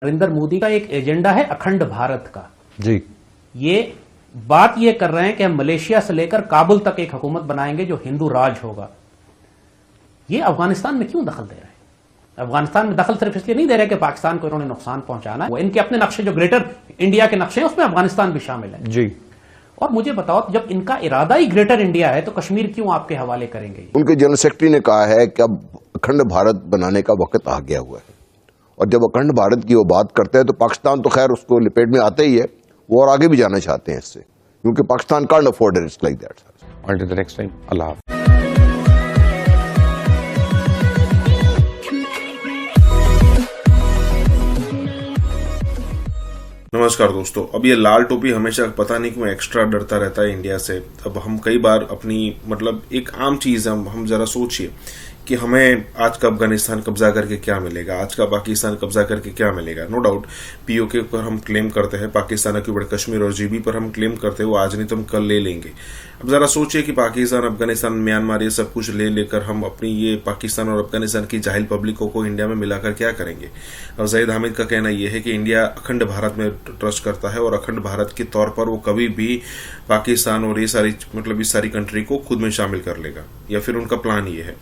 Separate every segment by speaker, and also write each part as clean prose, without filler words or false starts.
Speaker 1: नरेंद्र मोदी का एक एजेंडा है अखंड भारत का।
Speaker 2: जी,
Speaker 1: ये बात ये कर रहे हैं कि हम मलेशिया से लेकर काबुल तक एक हुकूमत बनाएंगे जो हिंदू राज होगा। ये अफगानिस्तान में क्यों दखल दे रहे हैं? अफगानिस्तान में दखल सिर्फ इसलिए नहीं दे रहे कि पाकिस्तान को इन्होंने नुकसान पहुंचाना है, वो इनके अपने नक्शे जो ग्रेटर इंडिया के नक्शे हैं उसमें अफगानिस्तान भी शामिल है।
Speaker 2: जी।
Speaker 1: और मुझे बताओ, जब इनका इरादा ही ग्रेटर इंडिया है तो कश्मीर क्यों आपके हवाले करेंगे?
Speaker 3: उनके जनरल सेक्रेटरी ने कहा है कि अब अखंड भारत बनाने का वक्त आ गया हुआ है, और जब अखंड भारत की वो बात करते हैं तो पाकिस्तान तो खैर उसको लिपेट में आता ही है, वो और आगे भी जाना चाहते हैं इससे, क्योंकि Pakistan can't afford it's like that.
Speaker 2: Until the next time, Allah Hafiz.
Speaker 4: नमस्कार दोस्तों। अब ये लाल टोपी हमेशा पता नहीं क्यों एक्स्ट्रा डरता रहता है इंडिया से। अब हम कई बार अपनी एक आम चीज हम जरा सोचिए कि हमें आज का अफगानिस्तान कब्जा करके क्या मिलेगा, आज का पाकिस्तान कब्जा करके क्या मिलेगा। नो डाउट पीओके पर हम क्लेम करते हैं, पाकिस्तान के ऊपर कश्मीर और जीबी पर हम क्लेम करते हैं, वो आज नहीं तो हम कल ले लेंगे। अब जरा सोचिए कि पाकिस्तान, अफगानिस्तान, म्यांमार ये सब कुछ ले लेकर हम अपनी ये पाकिस्तान और अफगानिस्तान की जाहिल पब्लिकों को इंडिया में मिलाकर क्या करेंगे। अब जाहिद हामिद का कहना यह है कि इंडिया अखंड भारत में ट्रस्ट करता है और अखंड भारत के तौर पर वो कभी भी पाकिस्तान और ये सारी इस सारी कंट्री को खुद में शामिल कर लेगा, या फिर उनका प्लान ये है।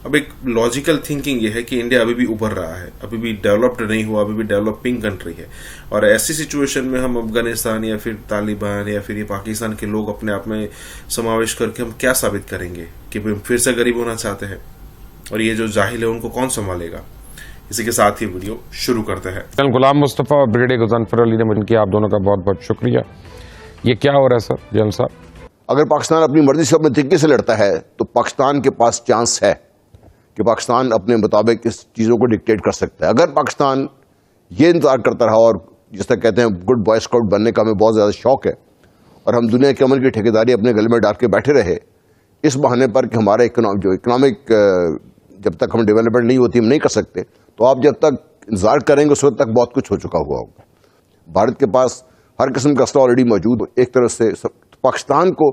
Speaker 4: अब एक लॉजिकल थिंकिंग ये है कि इंडिया अभी भी उभर रहा है, अभी भी डेवलप्ड नहीं हुआ, अभी भी डेवलपिंग कंट्री है, और ऐसी सिचुएशन में हम अफगानिस्तान या फिर तालिबान या फिर ये पाकिस्तान के लोग अपने आप में समावेश करके हम क्या साबित करेंगे कि फिर से गरीब होना चाहते हैं, और ये जो जाहिल है उनको कौन संभालेगा। इसी के साथ ही वीडियो शुरू करते हैं।
Speaker 2: गुलाम मुस्तफा और ब्रिगेडियर गजनफर अली ने मिलकर आप दोनों का बहुत बहुत शुक्रिया। ये क्या हो रहा है सर जनरल साहब?
Speaker 3: अगर पाकिस्तान अपनी मर्जी से अपने तरीके से लड़ता है तो पाकिस्तान के पास चांस है कि पाकिस्तान अपने मुताबिक इस चीज़ों को डिक्टेट कर सकता है। अगर पाकिस्तान ये इंतजार करता रहा, और जिस तरह कहते हैं गुड बॉय स्काउट बनने का हमें बहुत ज़्यादा शौक है, और हम दुनिया के अमन की ठेकेदारी अपने गले में डाल के बैठे रहे इस बहाने पर कि हमारा इकोनॉमिक जब तक हम डेवलपमेंट नहीं होती हम नहीं कर सकते, तो आप जब तक इंतजार करेंगे उस वक्त तक बहुत कुछ हो चुका हुआ होगा। भारत के पास हर किस्म का असला ऑलरेडी मौजूद हो। एक तरह से पाकिस्तान को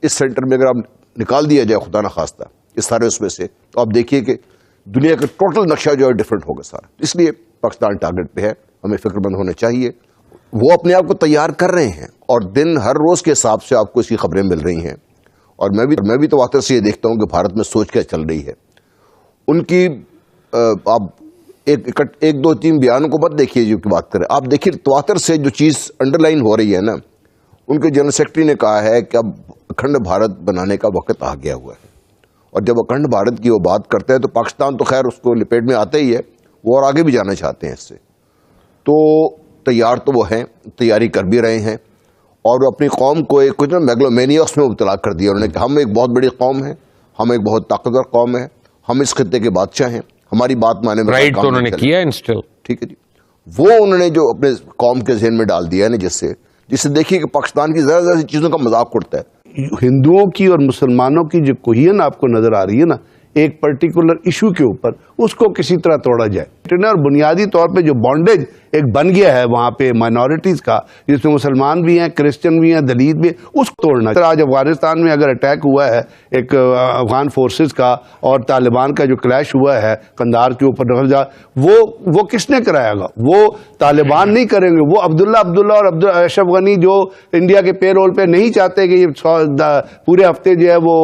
Speaker 3: इस सेंटर में अगर आप निकाल दिया जाए खुदा न खास्ता इस सारे उसमें से, तो आप देखिए कि दुनिया का टोटल नक्शा जो है डिफरेंट होगा सारा। इसलिए पाकिस्तान टारगेट पे है, हमें फिक्रमंद होना चाहिए। वो अपने आप को तैयार कर रहे हैं, और दिन हर रोज के हिसाब से आपको इसकी खबरें मिल रही हैं, और मैं भी तवातर से ये देखता हूं कि भारत में सोच क्या चल रही है उनकी। आप एक दो तीन बयानों को मत देखिए जो की बात करें, आप देखिए तवातर से जो चीज अंडरलाइन हो रही है ना। उनके जनरल सेक्रेटरी ने कहा है कि अब अखंड भारत बनाने का वक्त आ गया हुआ है, और जब अखंड भारत की वो बात करते हैं तो पाकिस्तान तो खैर उसको लिपेट में आता ही है, वो और आगे भी जाना चाहते हैं इससे। तो तैयार तो वो हैं, तैयारी कर भी रहे हैं, और वो अपनी कौम को एक कुछ मैग्लोमेनियस में मुब्तला कर दिया उन्होंने कि हम एक बहुत बड़ी कौम है, हम एक बहुत ताकतवर कौम है, हम इस खित्ते के बादशाह हैं, हमारी बात माने में
Speaker 2: राइट तो उन्होंने किया इंस्टॉल।
Speaker 3: ठीक है जी, वो उन्होंने जो अपने कौम के जहन में डाल दिया है ना, जिससे देखिए कि पाकिस्तान की ज्यादा चीजों का मजाक उड़ता है।
Speaker 5: हिंदुओं की और मुसलमानों की जो कोहियन आपको नजर आ रही है ना एक पर्टिकुलर इशू के ऊपर, उसको किसी तरह तोड़ा जाए। और बुनियादी तौर पे जो बॉन्डेज एक बन गया है वहां पे माइनॉरिटीज का, जिसमें मुसलमान भी हैं, क्रिश्चियन भी हैं, दलित भी, उसको तोड़ना। आज अफगानिस्तान में अगर अटैक हुआ है एक अफगान फोर्सेस का और तालिबान का जो क्लैश हुआ है कंधार के ऊपर, वो किसने कराएगा? वो तालिबान नहीं करेंगे, वो अब्दुल्ला और अशरफ गनी जो इंडिया के पेरोल पे नहीं चाहते कि ये पूरे हफ्ते जो है वो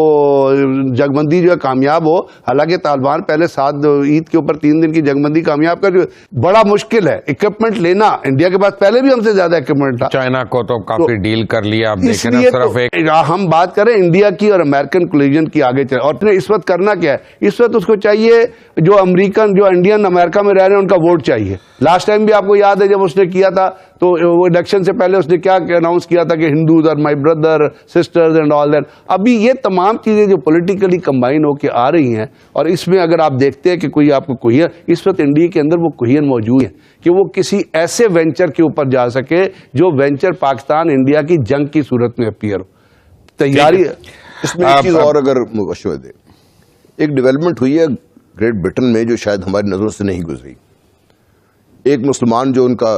Speaker 5: जगबंदी जो है कामयाब हो। हालांकि तालिबान पहले 7 ईद के ऊपर 3 दिन की जगबंदी कामयाब कर, बड़ा मुश्किल है। इक्विपमेंट लेना, इंडिया के पास पहले भी हमसे ज्यादा इक्विपमेंट था।
Speaker 2: चाइना को तो काफी डील कर लिया, आप देखें ना सिर्फ एक।
Speaker 5: हम बात करें इंडिया की और अमेरिकन कोलिजन की आगे चले, और इस वक्त करना क्या है? इस वक्त उसको चाहिए जो इंडियन अमेरिका में रह रहे हैं उनका वोट चाहिए। लास्ट टाइम भी आपको याद है जब उसने किया था तो वो इलेक्शन से पहले उसने क्या अनाउंस किया था कि Hindus are my brother sisters and all that. अभी ये तमाम चीजें जो पॉलिटिकली कंबाइन होकर आ रही हैं, और इसमें अगर आप देखते हैं कि कोई आपको कोहियन, इस वक्त इंडिया के अंदर वो कोहियन मौजूद है कि वो किसी ऐसे वेंचर के ऊपर जा सके जो वेंचर पाकिस्तान इंडिया की जंग की सूरत में अपीयर हो। तैयारी
Speaker 3: इसमें एक चीज और अगर मशवरा दे, एक डेवलपमेंट हुई है ग्रेट ब्रिटेन में जो शायद हमारी नजरों से नहीं गुजरी। एक मुसलमान जो उनका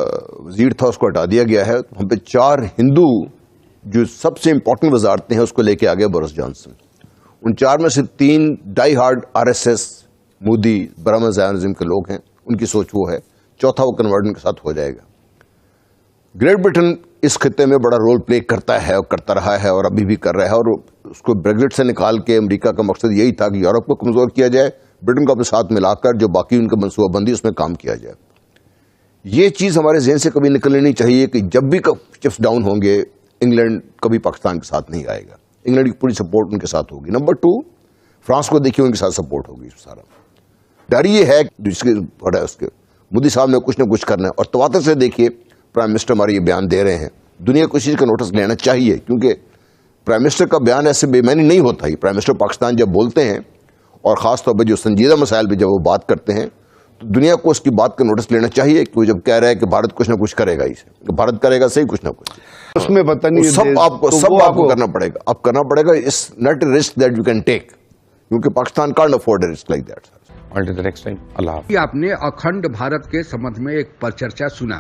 Speaker 3: वजीर था उसको हटा दिया गया है, हम पे 4 हिंदू जो सबसे इंपॉर्टेंट वजारतें हैं उसको लेके आ गया बोरिस जॉनसन। उन 4 में से 3 डाई हार्ड RSS मोदी बरामद ज़ायनिज़्म के लोग हैं, उनकी सोच वो है। चौथा वो कन्वर्जन के साथ हो जाएगा। ग्रेट ब्रिटेन इस खित्ते में बड़ा रोल प्ले करता है और करता रहा है और अभी भी कर रहा है, और उसको ब्रेग्जिट से निकाल के अमेरिका का मकसद यही था कि यूरोप को कमजोर किया जाए, ब्रिटेन को अपने साथ मिलाकर जो बाकी उनका मनसूबाबंदी उसमें काम किया जाए। ये चीज हमारे ज़हन से कभी निकलनी नहीं चाहिए कि जब भी चिप्स डाउन होंगे इंग्लैंड कभी पाकिस्तान के साथ नहीं आएगा, इंग्लैंड की पूरी सपोर्ट उनके साथ होगी। नंबर 2, फ्रांस को देखिए उनके साथ सपोर्ट होगी। सारा डर ये है जिसके उसके मोदी साहब ने कुछ ना कुछ करना है, और तवातर से देखिए प्राइम मिनिस्टर हमारे ये बयान दे रहे हैं, दुनिया को इस चीज का नोटिस लेना चाहिए, क्योंकि प्राइम मिनिस्टर का बयान ऐसे बेमानी नहीं होता ही। प्राइम मिनिस्टर पाकिस्तान जब बोलते हैं और खासतौर पर जो संजीदा मसाइल पर जब वो बात करते हैं तो दुनिया को उसकी बात का नोटिस लेना चाहिए, कि जब कह रहा है कि भारत कुछ ना कुछ करेगा, इसे भारत करेगा सही कुछ ना कुछ,
Speaker 5: उसमें पता नहीं
Speaker 3: सब आपको करना पड़ेगा। अब करना पड़ेगा, it's not a risk that you can take, क्योंकि Pakistan can't afford a risk like that.
Speaker 2: Until the next time, Allah Hafiz.
Speaker 6: आपने अखंड भारत के संबंध में एक परिचर्चा सुना।